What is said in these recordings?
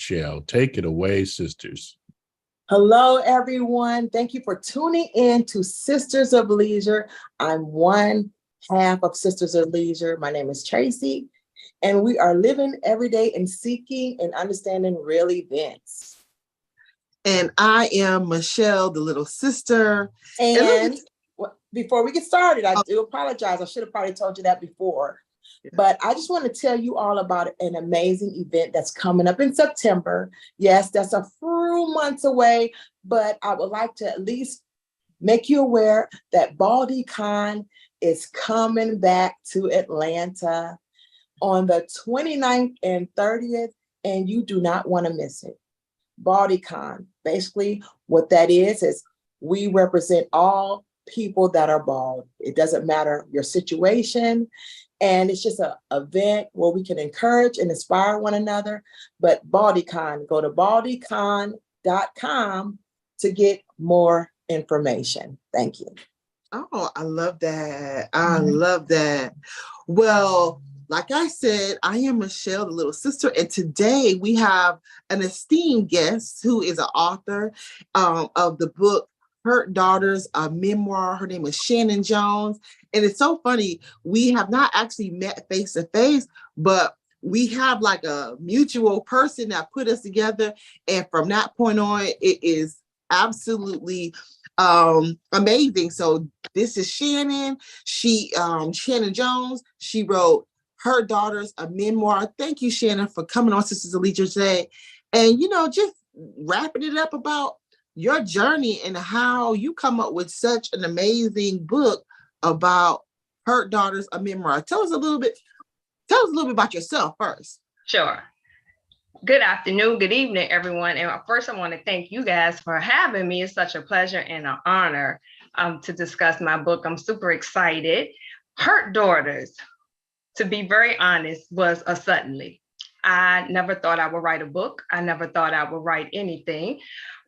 Michele. Take it away, sisters. Hello, everyone. Thank you for tuning in to Sisters of Leisure. I'm one half of Sisters of Leisure. My name is Tracey, and we are living every day and seeking and understanding real events. And I am Michele, the little sister. And before we get started, I do apologize. I should have probably told you that before. But I just want to tell you all about an amazing event that's coming up in September. Yes, that's a few months away, but I would like to at least make you aware that BaldyCon is coming back to Atlanta on the 29th and 30th, and you do not want to miss it. BaldyCon, basically what that is we represent all people that are bald. It doesn't matter your situation. And it's just an event where we can encourage and inspire one another. But BaldyCon, go to baldycon.com to get more information. Thank you. Oh, I love that. I love that. Well, like I said, I am Michele, the little sister. And today we have an esteemed guest who is an author of the book, Hurt Daughters, a memoir. Her name is Shannon Jones. And it's so funny. We have not actually met face to face, but we have like a mutual person that put us together. And from that point on, it is absolutely amazing. So this is Shannon. Shannon Jones. She wrote Hurt Daughters, a memoir. Thank you, Shannon, for coming on Sisters of Leisure today. And, just wrapping it up about your journey and how you come up with such an amazing book about Hurt Daughters, a memoir. Tell us a little bit about yourself first. Sure. Good afternoon, good evening, everyone. And first, I want to thank you guys for having me. It's such a pleasure and an honor to discuss my book. I'm super excited. Hurt Daughters, to be very honest, was a suddenly. I never thought I would write a book. I never thought I would write anything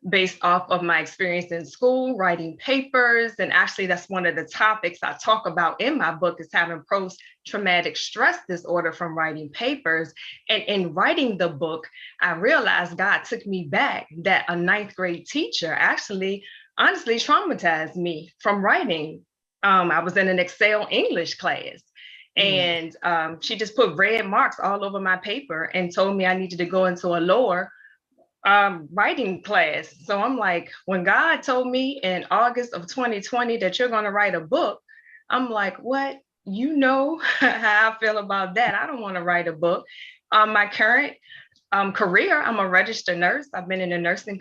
based off of my experience in school, writing papers. And actually, that's one of the topics I talk about in my book is having post-traumatic stress disorder from writing papers. And in writing the book, I realized God took me back, that a ninth grade teacher actually, honestly, traumatized me from writing. I was in an Excel English class. And she just put red marks all over my paper and told me I needed to go into a lower writing class. So I'm like, when God told me in August of 2020 that you're going to write a book, I'm like, what? You know how I feel about that. I don't want to write a book. My current career, I'm a registered nurse. I've been in the nursing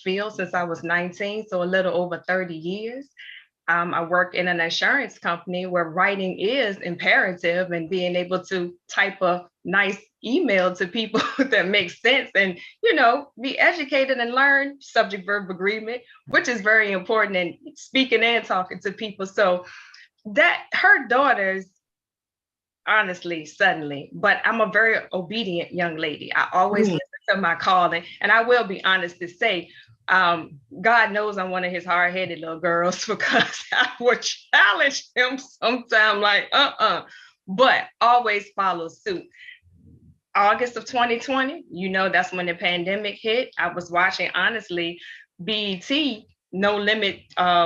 field since I was 19, so a little over 30 years. I work in an insurance company where writing is imperative, and being able to type a nice email to people that makes sense and, be educated and learn subject verb agreement, which is very important in speaking and talking to people. So that Hurt Daughters, honestly, suddenly, but I'm a very obedient young lady. I always listen to my calling, and I will be honest to say, God knows I'm one of his hard-headed little girls, because I would challenge him sometime like, but always follow suit. August of 2020, that's when the pandemic hit. I was watching, honestly, BET, No Limit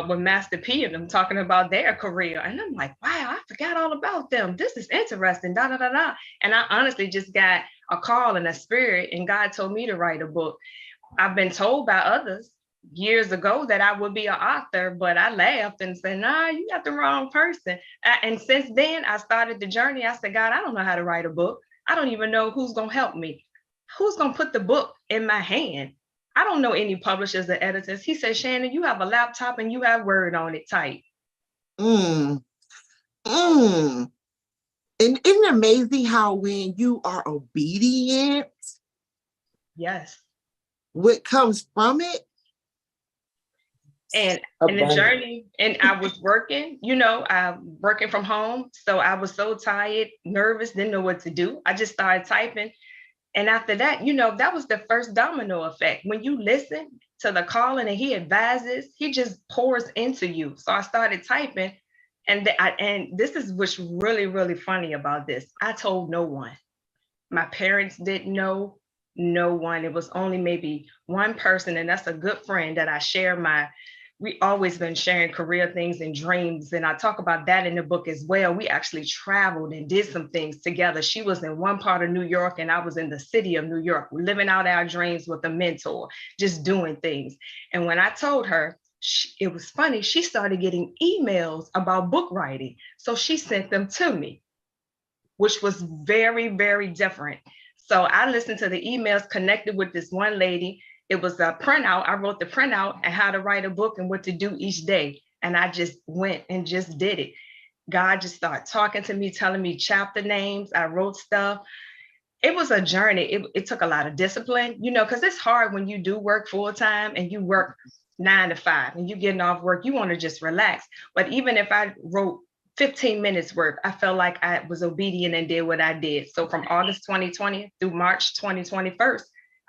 with Master P and them talking about their career. And I'm like, wow, I forgot all about them. This is interesting, da, da, da, da. And I honestly just got a call in a spirit, and God told me to write a book. I've been told by others years ago that I would be an author, but I laughed and said, nah, you got the wrong person. And since then, I started the journey. I said, God, I don't know how to write a book. I don't even know who's going to help me. Who's going to put the book in my hand? I don't know any publishers or editors. He said, Shannon, you have a laptop and you have Word on it, type. And isn't it amazing how when you are obedient, yes, what comes from it? And in the journey, and I was working, I'm working from home. So I was so tired, nervous, didn't know what to do. I just started typing. And after that, that was the first domino effect. When you listen to the calling and he advises, he just pours into you. So I started typing. And this is what's really, really funny about this. I told no one. My parents didn't know. no one. It was only maybe one person, and that's a good friend that I share we always been sharing career things and dreams. And I talk about that in the book as well. We actually traveled and did some things together. She was in one part of New York and I was in the city of New York, living out our dreams with a mentor, just doing things. And when I told her, it was funny, she started getting emails about book writing. So she sent them to me, which was very, very different. So I listened to the emails, connected with this one lady. It was a printout. I wrote the printout and how to write a book and what to do each day. And I just went and just did it. God just started talking to me, telling me chapter names. I wrote stuff. It was a journey. It took a lot of discipline, because it's hard when you do work full time and you work 9 to 5 and you getting off work, you want to just relax. But even if I wrote 15 minutes worth, I felt like I was obedient and did what I did. So from August 2020 through March 2021,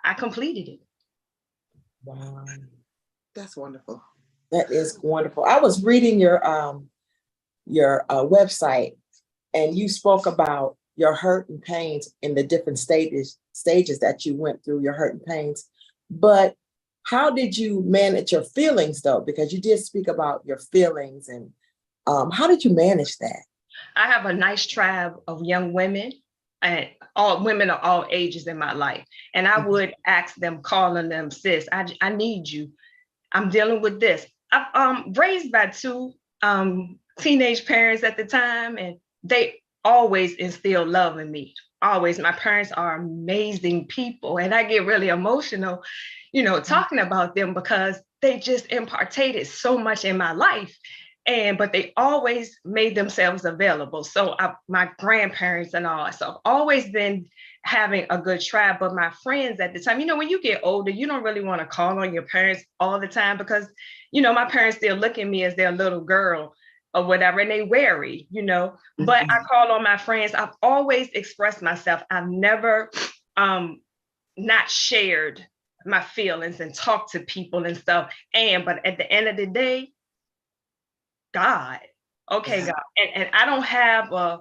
I completed it. Wow. That's wonderful. That is wonderful. I was reading your website, and you spoke about your hurt and pains in the different stages that you went through, your hurt and pains. But how did you manage your feelings, though? Because you did speak about your feelings, and how did you manage that? I have a nice tribe of young women, and all women of all ages in my life. And I would ask them, calling them, sis, I need you. I'm dealing with this. I'm raised by two teenage parents at the time, and they always instilled love in me. Always. My parents are amazing people, and I get really emotional, talking about them because they just imparted so much in my life. But they always made themselves available. So my grandparents and all. So I've always been having a good tribe. But my friends at the time, when you get older, you don't really want to call on your parents all the time because, my parents still look at me as their little girl or whatever, and they wary, but I call on my friends. I've always expressed myself. I've never not shared my feelings and talked to people and stuff. But at the end of the day, God, okay, God. And I don't have a,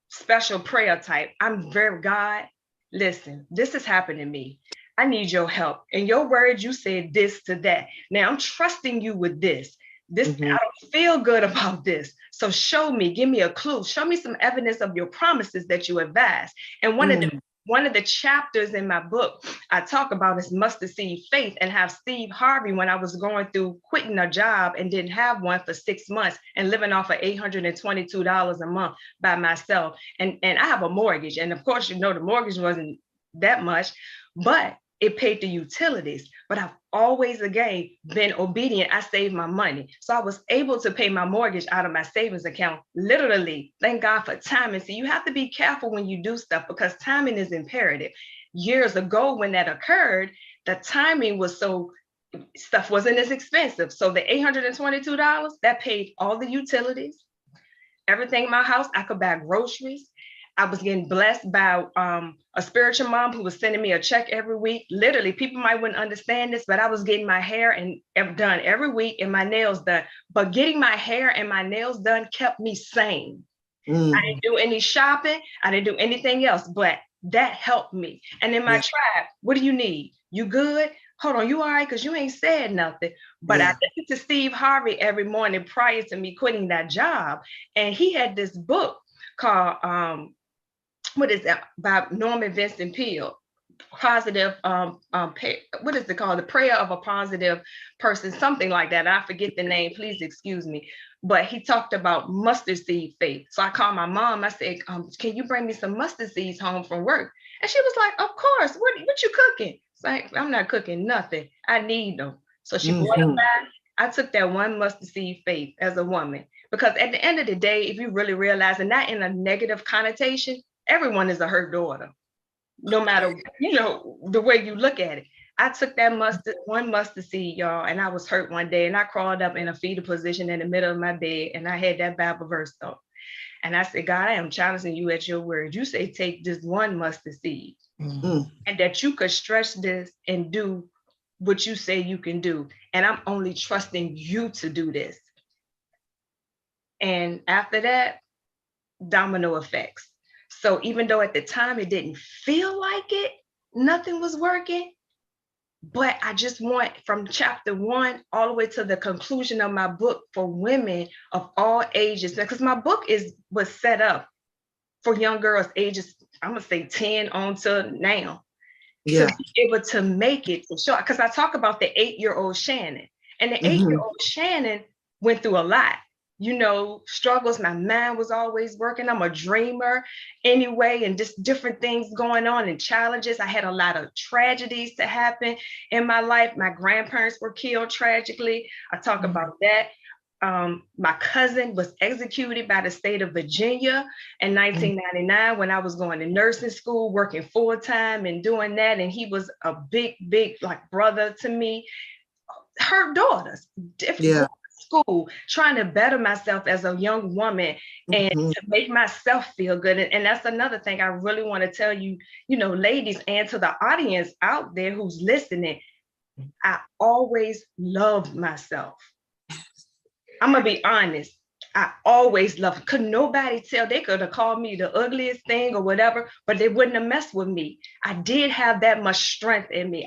special prayer type. I'm very, God, listen, this is happening to me. I need your help. In your words, you said this to that. Now I'm trusting you with this. I don't feel good about this. So show me, give me a clue. Show me some evidence of your promises that you advised. And one of the chapters in my book I talk about is mustard seed faith, and have Steve Harvey, when I was going through quitting a job and didn't have one for 6 months and living off of $822 a month by myself. And I have a mortgage. And of course, the mortgage wasn't that much, but it paid the utilities. But I've always, again, been obedient. I saved my money. So I was able to pay my mortgage out of my savings account, literally. Thank God for timing. So you have to be careful when you do stuff because timing is imperative. Years ago, when that occurred, the timing was stuff wasn't as expensive. So the $822, that paid all the utilities, everything in my house. I could buy groceries. I was getting blessed by a spiritual mom who was sending me a check every week. Literally, people might wouldn't understand this, but I was getting my hair done every week and my nails done. But getting my hair and my nails done kept me sane. I didn't do any shopping. I didn't do anything else, but that helped me. And in my tribe, what do you need? You good? Hold on, you all right? Because you ain't said nothing. But I listened to Steve Harvey every morning prior to me quitting that job. And he had this book called what is that, by Norman Vincent Peale, positive, what is it called? The Prayer of a Positive Person, something like that. I forget the name, please excuse me. But he talked about mustard seed faith. So I called my mom, I said, can you bring me some mustard seeds home from work? And she was like, of course, what you cooking? It's like, I'm not cooking nothing, I need them. So she brought them back. I took that one mustard seed faith as a woman, because at the end of the day, if you really realize, and not in a negative connotation, everyone is a hurt daughter, no matter, the way you look at it. I took that one mustard seed, y'all, and I was hurt one day, and I crawled up in a fetal position in the middle of my bed, and I had that Bible verse though. And I said, God, I am challenging you at your word. You say, take this one mustard seed, and that you could stretch this and do what you say you can do. And I'm only trusting you to do this. And after that, domino effects. So even though at the time it didn't feel like it, nothing was working. But I just want from chapter 1 all the way to the conclusion of my book for women of all ages, because my book was set up for young girls ages, I'm gonna say 10 on to now, to be able to make it to show. Because I talk about the 8-year-old Shannon, and the 8-year-old Shannon went through a lot. Struggles. My mind was always working. I'm a dreamer anyway, and just different things going on and challenges. I had a lot of tragedies to happen in my life. My grandparents were killed tragically. I talk about that. My cousin was executed by the state of Virginia in 1999 when I was going to nursing school, working full time and doing that. And he was a big, like brother to me. Her daughters, different school, trying to better myself as a young woman and to make myself feel good. And that's another thing I really want to tell you, ladies, and to the audience out there who's listening, I always loved myself. I'm gonna be honest. I always loved. Could nobody tell? They could have called me the ugliest thing or whatever, but they wouldn't have messed with me. I did have that much strength in me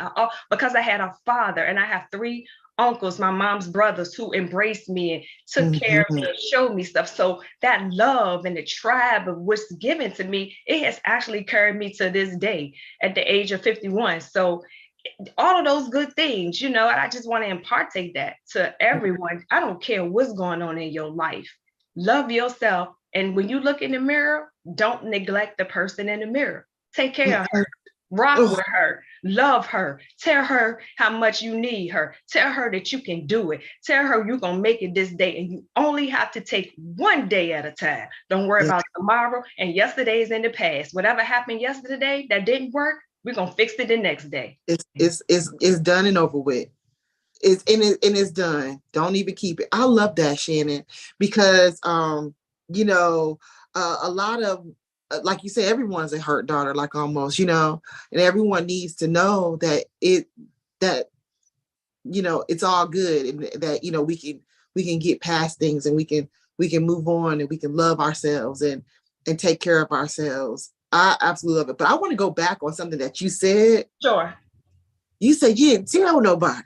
because I had a father, and I have 3 uncles, my mom's brothers, who embraced me and took care of me and showed me stuff. So that love and the tribe of what's given to me, it has actually carried me to this day at the age of 51. So all of those good things, and I just want to impart that to everyone. I don't care what's going on in your life. Love yourself. And when you look in the mirror, don't neglect the person in the mirror. Take care of her. Rock with her. Love her. Tell her how much you need her. Tell her that you can do it. Tell her you're going to make it this day. And you only have to take one day at a time. Don't worry about tomorrow. And yesterday is in the past. Whatever happened yesterday that didn't work, we're gonna fix it the next day. It's done and over with. It's done. Don't even keep it. I love that, Shannon, because a lot of like you say, everyone's a hurt daughter, like almost, and everyone needs to know that it's all good, and that we can get past things, and we can move on, and we can love ourselves and take care of ourselves. I absolutely love it. But I want to go back on something that you said. Sure. You said you didn't tell nobody.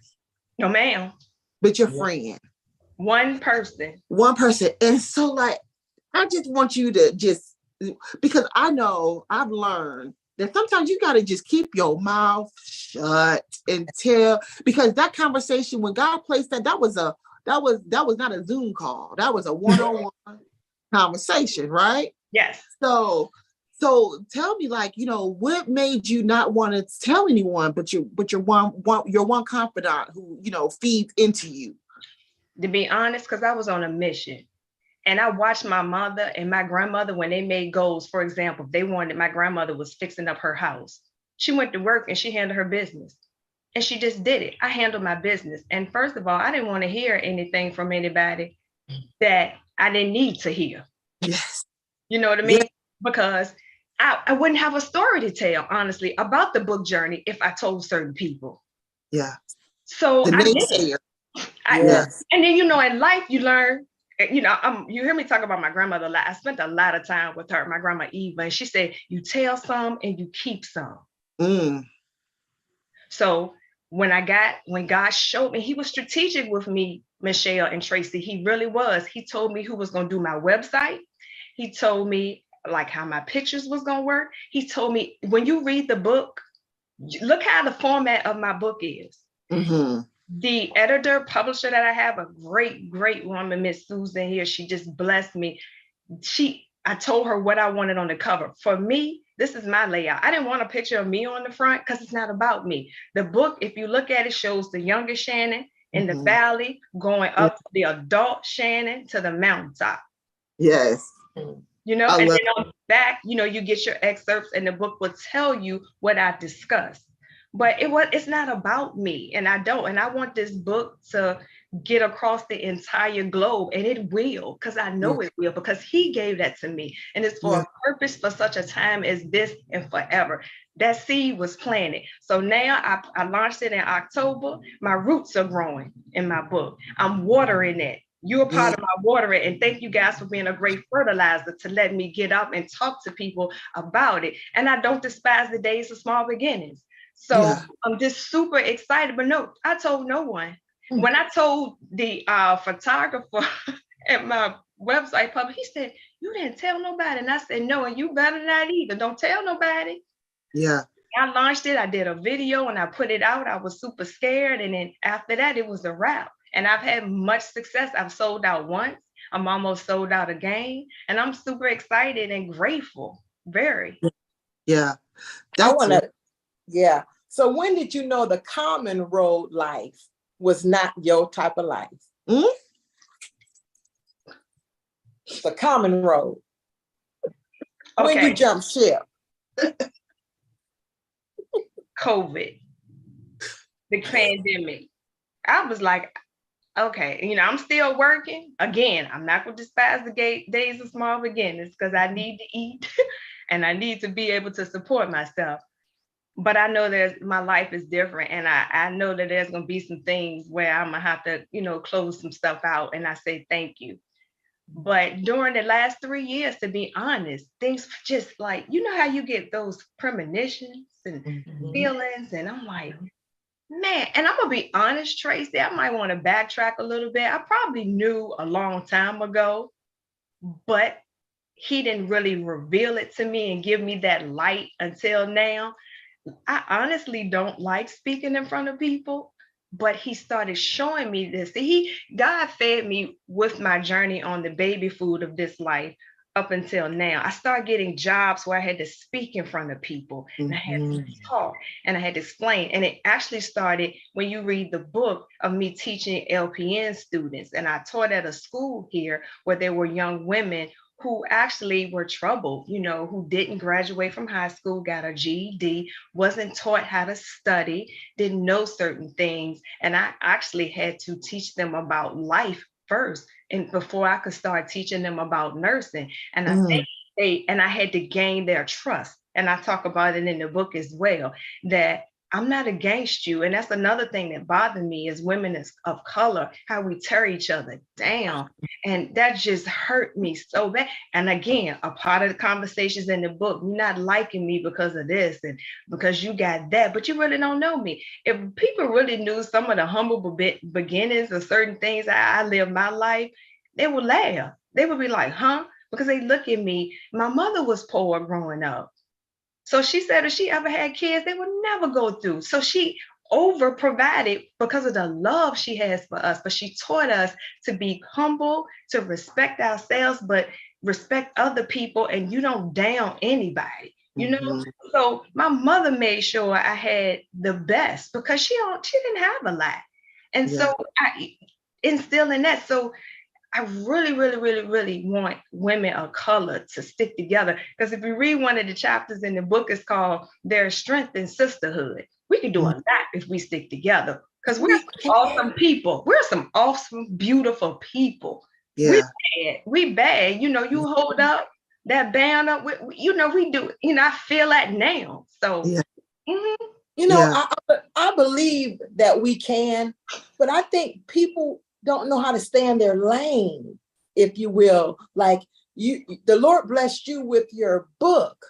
No, ma'am. But your friend. One person. And so, I just want you to because I know I've learned that sometimes you got to just keep your mouth shut and tell, because that conversation, when God placed that was not a Zoom call. That was a one-on-one conversation, right? Yes. So tell me, what made you not want to tell anyone, but your one confidant who, feeds into you? To be honest, because I was on a mission, and I watched my mother and my grandmother when they made goals. For example, my grandmother was fixing up her house. She went to work and she handled her business, and she just did it. I handled my business. And first of all, I didn't want to hear anything from anybody that I didn't need to hear. Yes. You know what I mean? Yes. Because I wouldn't have a story to tell, honestly, about the book journey if I told certain people. Yeah. So I did it. Yes. And then, in life, you learn, you hear me talk about my grandmother a lot. I spent a lot of time with her, my grandma Eva, and she said, you tell some and you keep some. So when God showed me, he was strategic with me, Michele and Tracey. He really was. He told me who was going to do my website. He told me how my pictures was going to work. He told me, when you read the book, look how the format of my book is. The editor, publisher that I have, a great, great woman, Miss Susan here. She just blessed me. I told her what I wanted on the cover. For me, this is my layout. I didn't want a picture of me on the front because it's not about me. The book, if you look at it, shows the younger Shannon in the valley going up to the adult Shannon to the mountaintop. Yes. And then on the back, you get your excerpts, and the book will tell you what I discussed. But it's not about me, and I want this book to get across the entire globe, and it will, because I know it will, because he gave that to me, and it's for a purpose, for such a time as this and forever. That seed was planted. So now I launched it in October. My roots are growing in my book. I'm watering it. You're a part of my watering, and thank you guys for being a great fertilizer to let me get up and talk to people about it. And I don't despise the days of small beginnings. So I'm just super excited. But no, I told no one. When I told the photographer at my website public, he said, "You didn't tell nobody." And I said, "No, and you better not either. Don't tell nobody." Yeah. I launched it. I did a video and I put it out. I was super scared. And then after that, it was a wrap. And I've had much success. I've sold out once. I'm almost sold out again. And I'm super excited and grateful. Very. Yeah. So when did you know the common road life was not your type of life? The common road. Okay. When you jump ship? COVID, the pandemic. I was like, okay, I'm still working. Again, I'm not going to despise the days of small beginnings because I need to eat and I need to be able to support myself. But I know my life is different. And I know that there's going to be some things where I'm going to have to, close some stuff out. And I say, thank you. But during the last 3 years, to be honest, things just like, how you get those premonitions and feelings. And I'm like, man, and I'm going to be honest, Tracey, I might want to backtrack a little bit. I probably knew a long time ago, but he didn't really reveal it to me and give me that light until now. I honestly don't like speaking in front of people, but he started showing me this. God fed me with my journey on the baby food of this life up until now. I started getting jobs where I had to speak in front of people and I had to talk and I had to explain. And it actually started when you read the book of me teaching LPN students. And I taught at a school here where there were young women who actually were troubled, who didn't graduate from high school, got a GED, wasn't taught how to study, didn't know certain things. And I actually had to teach them about life first, and before I could start teaching them about nursing. And I think I had to gain their trust. And I talk about it in the book as well, that I'm not against you. And that's another thing that bothered me as women of color, how we tear each other down. And that just hurt me so bad. And again, a part of the conversations in the book, you're not liking me because of this and because you got that, but you really don't know me. If people really knew some of the humble beginnings of certain things I live my life, they would laugh. They would be like, huh? Because they look at me. My mother was poor growing up. So she said if she ever had kids, they would never go through. So she over provided because of the love she has for us. But she taught us to be humble, to respect ourselves, but respect other people, and you don't down anybody. So my mother made sure I had the best because she didn't have a lot. And so I instill in that. So I really, really, really, really want women of color to stick together. Because if you read one of the chapters in the book, it's called There's Strength in Sisterhood. We can do a lot if we stick together. Because we're some awesome people. We're some awesome, beautiful people. Yeah. We bad. You hold up that banner. We do it. I feel that now. So, I believe that we can, but I think people don't know how to stay in their lane, if you will. Like the Lord blessed you with your book.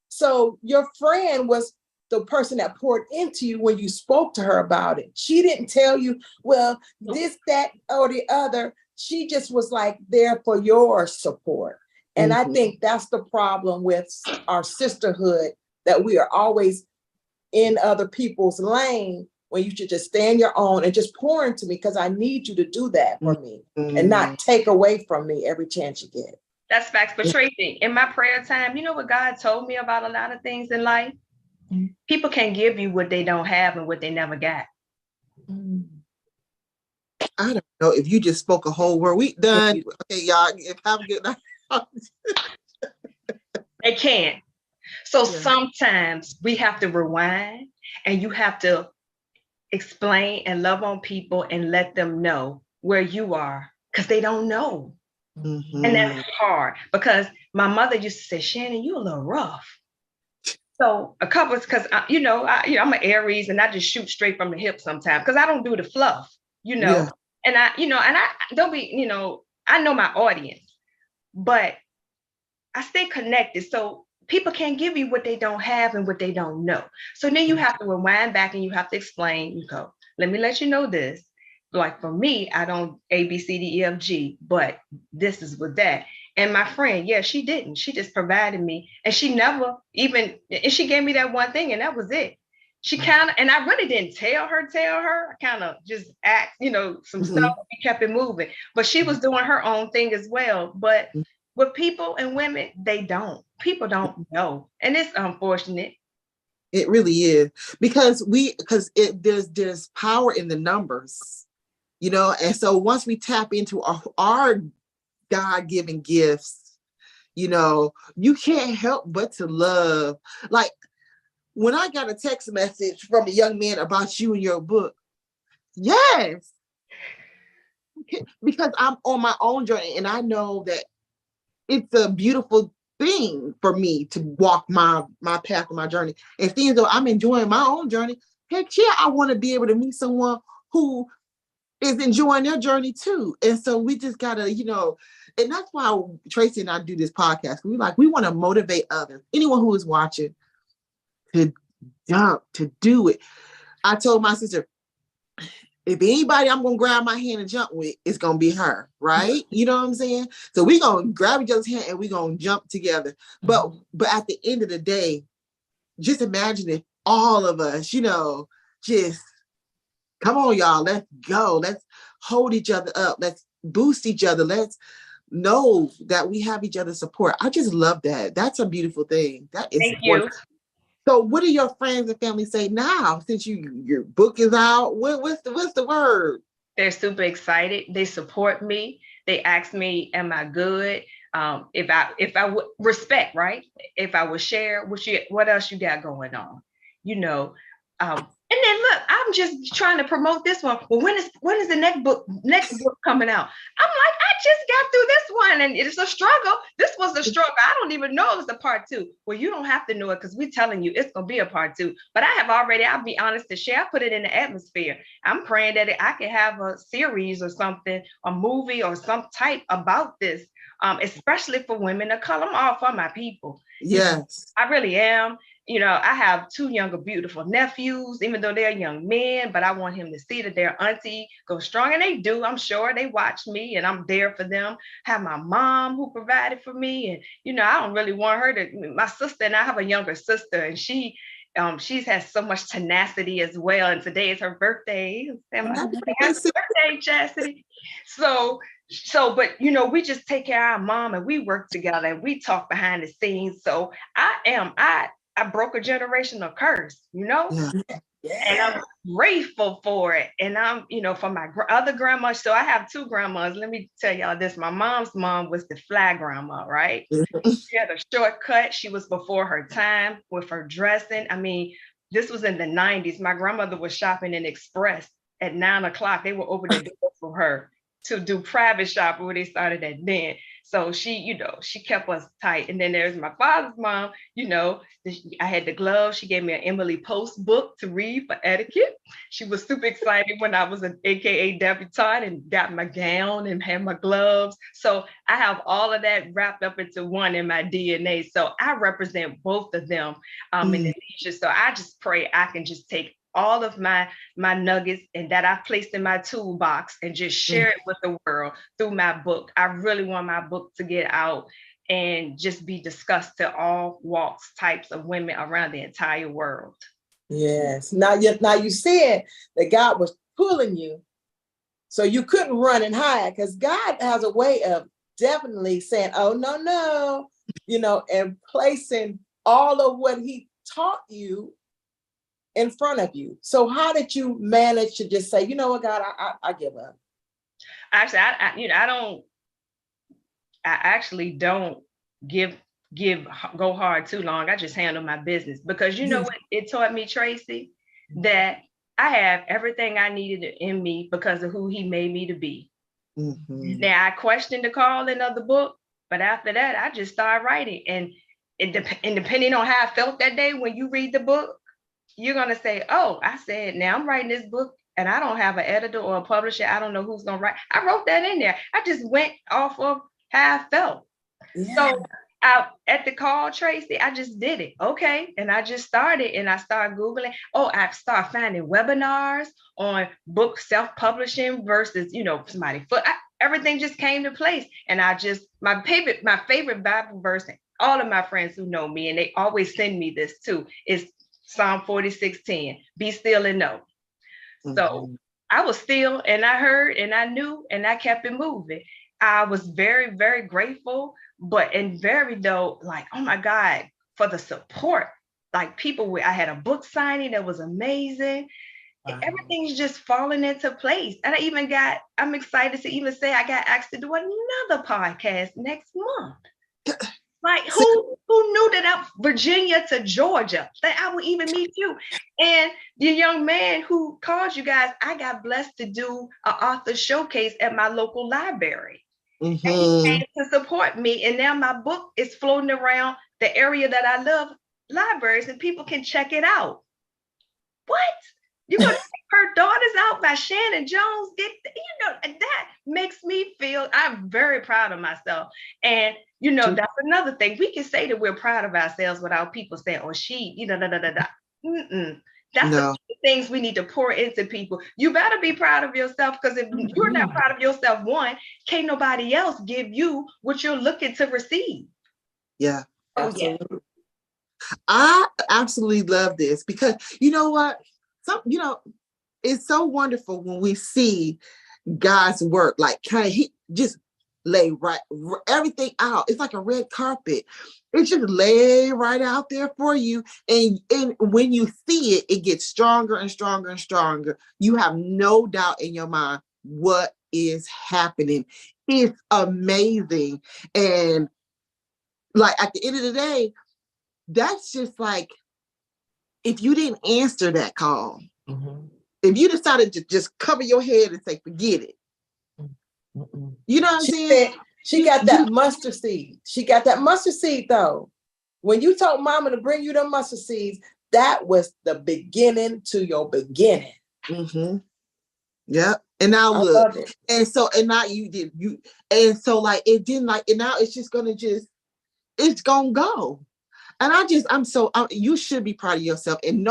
So your friend was the person that poured into you when you spoke to her about it. She didn't tell you, well, this, that, or the other. She just was like there for your support. And I think that's the problem with our sisterhood, that we are always in other people's lane when you should just stay on your own and just pour into me, because I need you to do that for me and not take away from me every chance you get. That's facts. But Tracey, in my prayer time, you know what God told me about a lot of things in life? People can't give you what they don't have and what they never got. I don't know if you just spoke a whole word. We done. Okay, y'all. Have a good night. They can't. So sometimes we have to rewind, and you have to explain and love on people and let them know where you are, because they don't know. And that's hard, because my mother used to say, Shannon, you a little rough. So a couple, because I'm an Aries and I just shoot straight from the hip sometimes, because I don't do the fluff, and I don't be, I know my audience, but I stay connected. So people can't give you what they don't have and what they don't know. So then you have to rewind back and you have to explain, you go, let me let you know this. Like for me, I don't A, B, C, D, E, F, G, but this is with that. And my friend, yeah, she didn't. She just provided me. And she never even, and she gave me that one thing and that was it. She kind of, and I really didn't tell her. I kind of just asked, some stuff. We kept it moving. But she was doing her own thing as well. But with people and women, people don't know. And it's unfortunate. It really is, because there's power in the numbers, and so once we tap into our God-given gifts, you can't help but to love. Like when I got a text message from a young man about you and your book, yes, because I'm on my own journey and I know that it's a beautiful thing for me to walk my path and my journey. And seeing though I'm enjoying my own journey, heck yeah, I want to be able to meet someone who is enjoying their journey too. And so we just gotta, and that's why Tracey and I do this podcast. We want to motivate others, anyone who is watching, to jump, to do it. I told my sister, if anybody I'm gonna grab my hand and jump with, it's gonna be her, right? You know what I'm saying? So we're gonna grab each other's hand and we're gonna jump together. But at the end of the day, just imagine if all of us, just come on, y'all, let's go. Let's hold each other up. Let's boost each other. Let's know that we have each other's support. I just love that. That's a beautiful thing. That is Thank you. So what do your friends and family say now since your book is out? What's the word? They're super excited. They support me. They ask me, am I good? If I would respect, right? If I would share what else you got going on, and then look, I'm just trying to promote this one. Well, when is the next book coming out? I'm like, I just got through this one and it's a struggle. This was a struggle. I don't even know it was a part 2. Well, you don't have to know it because we're telling you it's going to be a part 2. But I have already, I'll be honest to share, I put it in the atmosphere. I'm praying that I can have a series or something, a movie or some type about this, especially for women of color. I'm all for my people. Yes. I really am. I have 2 younger, beautiful nephews, even though they're young men, but I want him to see that their auntie goes strong. And they do. I'm sure they watch me and I'm there for them. Have my mom who provided for me. And, I don't really want her to, my sister, and I have a younger sister, and she's has so much tenacity as well. And today is her birthday. Happy birthday, Chastity. So, but we just take care of our mom and we work together and we talk behind the scenes. So I broke a generational curse, Yeah. and I'm grateful for it. And I'm, for my other grandma. So I have 2 grandmas. Let me tell y'all this. My mom's mom was the fly grandma, right? She had a shortcut. She was before her time with her dressing. I mean, this was in the 90s. My grandmother was shopping in Express at 9:00. They would open the door for her to do private shopping where they started at then. So she kept us tight. And then there's my father's mom, I had the gloves. She gave me an Emily Post book to read for etiquette. She was super excited when I was an AKA debutante and got my gown and had my gloves. So I have all of that wrapped up into one in my DNA. So I represent both of them in the future. So I just pray I can just take all of my nuggets and that I've placed in my toolbox and just share it with the world through my book. I really want my book to get out and just be discussed to all walks, types of women around the entire world. Yes. Now you said that God was pulling you, so you couldn't run and hide, because God has a way of definitely saying, oh, no, and placing all of what he taught you in front of you. So how did you manage to just say, you know what, God, I give up? Actually, I actually don't go hard too long. I just handle my business, because what it taught me, Tracey, that I have everything I needed in me because of who he made me to be. Mm-hmm. Now I questioned the calling of the book, but after that, I just started writing. And depending on how I felt that day, when you read the book, you're going to say, oh, I said, now I'm writing this book and I don't have an editor or a publisher. I don't know who's going to write. I wrote that in there. I just went off of how I felt. Yeah. So At the call, Tracey, I just did it. Okay. And I just started and I started Googling. Oh, I started finding webinars on book self-publishing versus, somebody everything just came to place. And my favorite Bible verse, all of my friends who know me, and they always send me this too, is Psalm 46:10. Be still and know. So I was still and I heard and I knew and I kept it moving. I was very, very grateful, and very though, like, oh my God, for the support. Like I had a book signing that was amazing. Wow. Everything's just falling into place. And I'm excited to even say I got asked to do another podcast next month. Like who knew that Virginia to Georgia, that I would even meet you? And the young man who called you guys, I got blessed to do an author showcase at my local library. And he came to support me. And now my book is floating around the area that I love, libraries, and people can check it out. What? You're going to take Her Daughter's Out by Shannon Jones? That makes me feel, I'm very proud of myself. And, that's another thing. We can say that we're proud of ourselves without people saying, oh, she, That's the things we need to pour into people. You better be proud of yourself, because if you're not proud of yourself, one, can't nobody else give you what you're looking to receive. Yeah. Absolutely. Yeah. I absolutely love this, because you know what? It's so wonderful when we see God's work, like he just lay everything out. It's like a red carpet. It just lay right out there for you. And when you see it, it gets stronger and stronger and stronger. You have no doubt in your mind what is happening. It's amazing. And like at the end of the day, that's just like, if you didn't answer that call, if you decided to just cover your head and say, forget it. You know what I'm saying? She got that mustard seed. She got that mustard seed though. When you told mama to bring you the mustard seeds, that was the beginning to your beginning. Yeah. And now look. And now and so like it didn't like, and now it's just it's gonna go. And you should be proud of yourself. And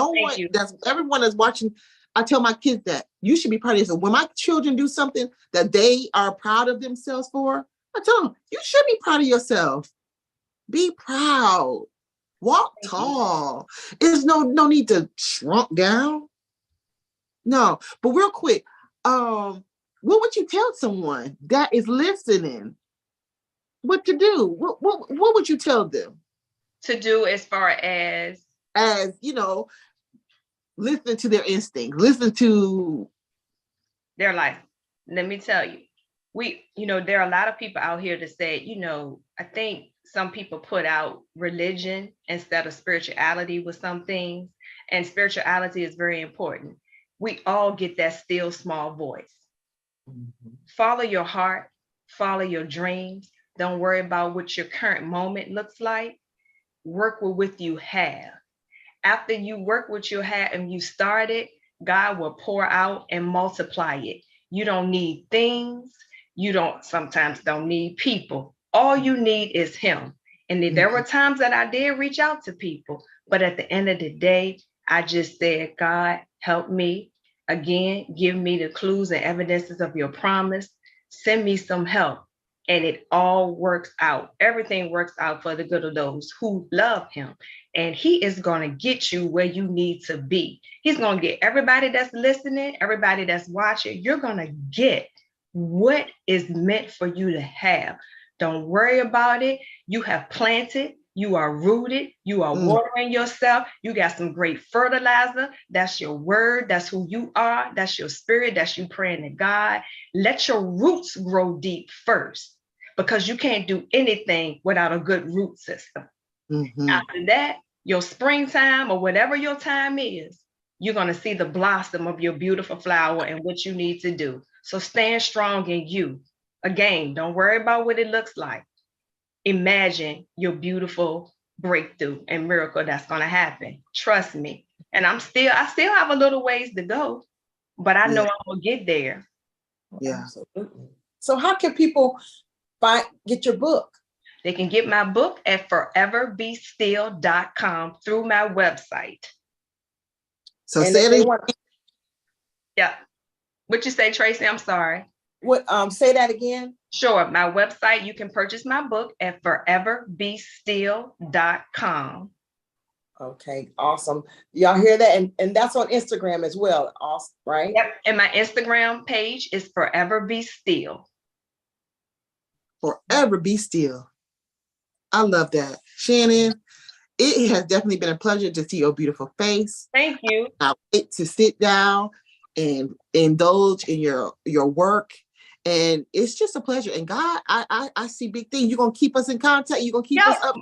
everyone that's watching, I tell my kids that you should be proud of yourself. When my children do something that they are proud of themselves for, I tell them, you should be proud of yourself. Be proud. Walk tall. There's no need to shrunk down. No, but real quick, what would you tell someone that is listening what to do? What would you tell them? To do as far as listen to their instinct, listen to their life. Let me tell you, there are a lot of people out here that say, I think some people put out religion instead of spirituality with some things, and spirituality is very important. We all get that still small voice. Follow your heart, follow your dreams. Don't worry about what your current moment looks like. Work with what you have. After you work what you have and you start it, God will pour out and multiply it. You don't need things. You sometimes don't need people. All you need is him. And there were times that I did reach out to people, but at the end of the day, I just said, God, help me. Again, give me the clues and evidences of your promise. Send me some help. And it all works out. Everything works out for the good of those who love him. And he is going to get you where you need to be. He's going to get everybody that's listening, everybody that's watching. You're going to get what is meant for you to have. Don't worry about it. You have planted. You are rooted. You are watering yourself. You got some great fertilizer. That's your word. That's who you are. That's your spirit. That's you praying to God. Let your roots grow deep first, because you can't do anything without a good root system. After that, your springtime or whatever your time is, you're going to see the blossom of your beautiful flower and what you need to do. So stand strong in you. Again, don't worry about what it looks like. Imagine your beautiful breakthrough and miracle that's going to happen. Trust me. And I still have a little ways to go, but I know I'm going to get there. Yeah. Absolutely. So how can people get your book? They can get my book at foreverbestill.com through my website. So And say if they it. want, Yeah. What you say, Tracey? I'm sorry. what say that again? Sure. My website, you can purchase my book at foreverbestill.com. Okay, awesome. Y'all hear that? And that's on Instagram as well. Awesome, right? Yep. And my Instagram page is Forever Be Still. Forever be still. I love that. Shannon, it has definitely been a pleasure to see your beautiful face. Thank you. I wait to sit down and indulge in your work. And it's just a pleasure. And God, I see big things. You're gonna keep us in contact. You're gonna keep us up.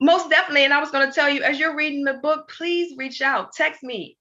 Most definitely. And I was going to tell you, as you're reading the book, please reach out, text me.